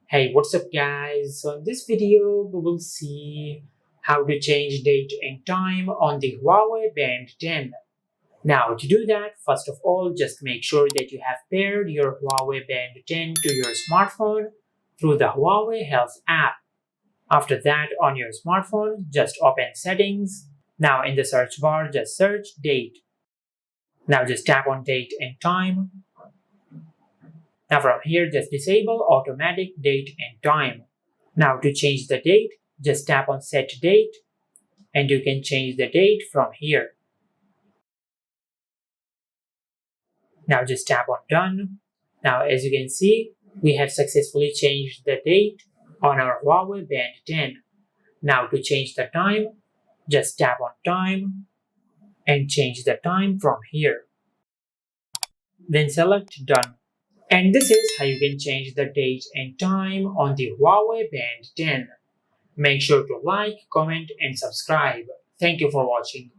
Hey, what's up guys? So in this video, we will see how to change date and time on the Huawei Band 10. Now to do that, first of all, just make sure that you have paired your Huawei Band 10 to your smartphone through the Huawei Health app. After that, on your smartphone, just open Settings. Now in the search bar, just search Date. Now just tap on Date and Time. Now from here, just disable automatic date and time. Now to change the date, just tap on set date and you can change the date from here. Now just tap on done. Now as you can see, we have successfully changed the date on our Huawei Band 10. Now to change the time, just tap on time and change the time from here. Then select done. And this is how you can change the date and time on the Huawei Band 10. Make sure to like, comment and subscribe. Thank you for watching.